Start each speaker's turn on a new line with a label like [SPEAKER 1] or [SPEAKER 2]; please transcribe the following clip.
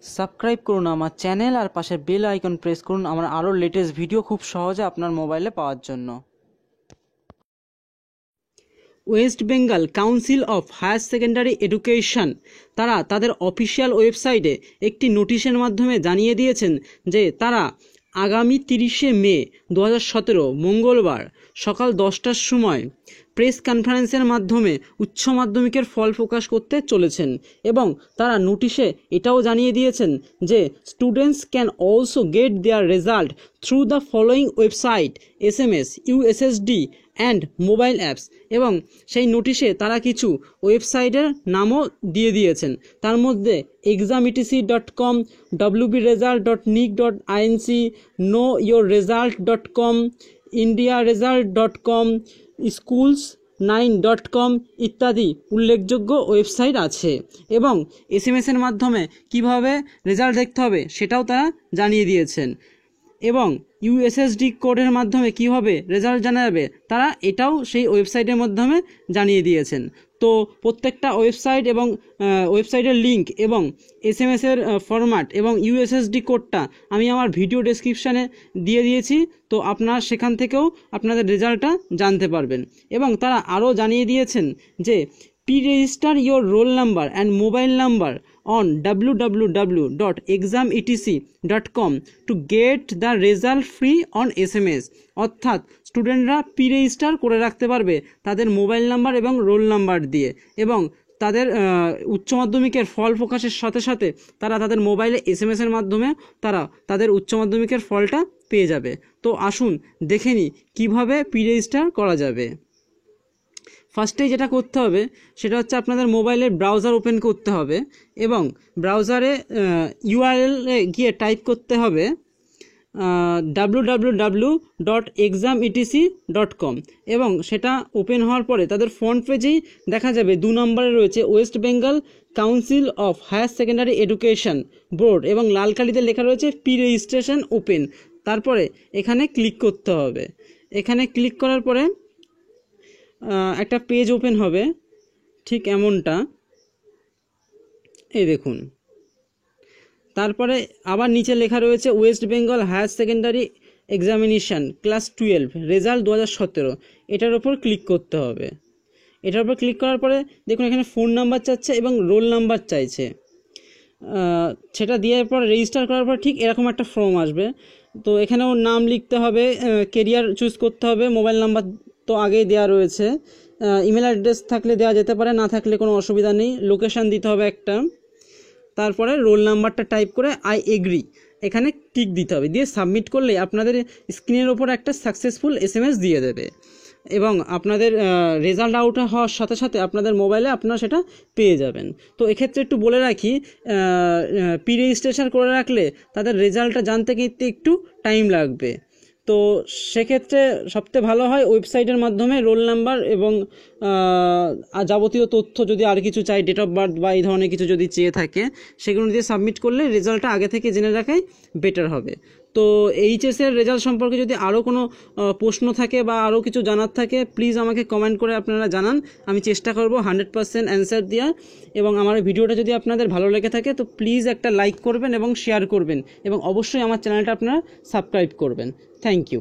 [SPEAKER 1] Subscribe করুন আমার channel আর পাশে বেল আইকন প্রেস করুন আমার আরও লেটেস্ট ভিডিও খুব সহজে আপনার মোবাইলে পাওয়ার জন্য। West Bengal Council of Higher Secondary Education তারা তাদের অফিসিয়াল ওয়েবসাইটে একটি নোটিশের মাধ্যমে জানিয়ে দিয়েছেন যে তারা আগামী 30শে মে 2017 মঙ্গলবার সকাল 10টার সময় প্রেস কনফারেন্সের মাধ্যমে উচ্চ মাধ্যমিকের ফল প্রকাশ করতে চলেছেন এবং তারা নোটিশে এটাও জানিয়ে দিয়েছেন যে students can also get there result through the following website SMS USSD and mobile apps এবং সেই নোটিশে তারা কিছু ওয়েবসাইটের নামও দিয়ে দিয়েছেন। তার মধ্যে exam.etc.com, wbresult.nic.inc, knowyourresult.com, indiaresult.com, schools9.com ইত্যাদি উল্লেখযোগ্য ওয়েবসাইট আছে এবং SMS-এর মাধ্যমে কিভাবে রেজাল্ট দেখতে হবে সেটাও তারা জানিয়ে দিয়েছেন এবং USSD কোডের মাধ্যমে কীভাবে রেজাল্ট জানা যাবে তারা এটাও সেই ওয়েবসাইটের মাধ্যমে জানিয়ে দিয়েছেন। তো প্রত্যেকটা ওয়েবসাইট এবং ওয়েবসাইটের লিঙ্ক এবং SMS-এর ফরম্যাট এবং USSD কোডটা আমি আমার ভিডিও ডেসক্রিপশানে দিয়ে দিয়েছি, তো আপনারা সেখান থেকেও আপনাদের রেজাল্টটা জানতে পারবেন। এবং তারা আরও জানিয়ে দিয়েছেন যে pre-register your roll number and mobile number on www.exam.etc.com to get the result free on SMS অর্থাৎ স্টুডেন্টরা pre-register করে রাখতে পারবে তাদের মোবাইল নাম্বার এবং রোল নাম্বার দিয়ে এবং তাদের উচ্চ মাধ্যমিকের ফল প্রকাশের সাথে সাথে তারা তাদের মোবাইলে SMS-এর মাধ্যমে তারা তাদের উচ্চ মাধ্যমিকের ফলটা পেয়ে যাবে। তো আসুন দেখে নিই কীভাবে pre-register করা যাবে। ফার্স্টেই যেটা করতে হবে সেটা হচ্ছে আপনাদের মোবাইলের ব্রাউজার ওপেন করতে হবে এবং ব্রাউজারে URL-এ গিয়ে টাইপ করতে হবে www.exam.etc.com এবং সেটা ওপেন হওয়ার পরে তাদের ফ্রন্ট পেজেই দেখা যাবে 2 নম্বরে রয়েছে West Bengal Council of Higher Secondary Education board এবং লাল কালিতে লেখা রয়েছে pre-registration ওপেন। তারপরে এখানে ক্লিক করতে হবে। এখানে ক্লিক করার পরে একটা পেজ ওপেন হবে ঠিক এমনটা, এই দেখুন। তারপরে আবার নিচে লেখা রয়েছে West Bengal higher secondary examination class 12 result 2017, এটার ওপর ক্লিক করতে হবে। এটার উপর ক্লিক করার পরে দেখুন এখানে ফোন নাম্বার চাচ্ছে এবং রোল নাম্বার চাইছে, সেটা দেওয়ার পর রেজিস্টার করার পর ঠিক এরকম একটা ফর্ম আসবে। তো এখানেও নাম লিখতে হবে, কেরিয়ার চুজ করতে হবে, মোবাইল নাম্বার তো আগেই দেওয়া রয়েছে, ইমেল অ্যাড্রেস থাকলে দেওয়া যেতে পারে, না থাকলে কোনো অসুবিধা নেই, লোকেশান দিতে হবে একটা, তারপরে রোল নাম্বারটা টাইপ করে আই এগ্রি এখানে টিক দিতে হবে, দিয়ে সাবমিট করলে আপনাদের স্ক্রিনের ওপর একটা সাকসেসফুল SMS দিয়ে দেবে এবং আপনাদের রেজাল্ট আউট হওয়ার সাথে সাথে আপনাদের মোবাইলে আপনারা সেটা পেয়ে যাবেন। তো এক্ষেত্রে একটু বলে রাখি, pre-registration করে রাখলে তাদের রেজাল্টটা জানতে কিন্তু একটু টাইম লাগবে। তো সেক্ষেত্রে সবথেকে ভালো হয় ওয়েবসাইটের মাধ্যমে রোল নাম্বার এবং যাবতীয় তথ্য যদি আর কিছু চাই, ডেট অফ বার্থ বা এই ধরনের কিছু যদি চেয়ে থাকে সেগুলো দিয়ে সাবমিট করলে রেজাল্টটা আগে থেকে জেনে রাখাই বেটার হবে। তো এইচএসের রেজাল্ট সম্পর্কে যদি আরও কোনো প্রশ্ন থাকে বা আরও কিছু জানার থাকে প্লিজ আমাকে কমেন্ট করে আপনারা জানান, আমি চেষ্টা করব 100% অ্যান্সার দেওয়ার। এবং আমার ভিডিওটা যদি আপনাদের ভালো লেগে থাকে তো প্লিজ একটা লাইক করবেন এবং শেয়ার করবেন এবং অবশ্যই আমার চ্যানেলটা আপনারা সাবস্ক্রাইব করবেন। Thank you.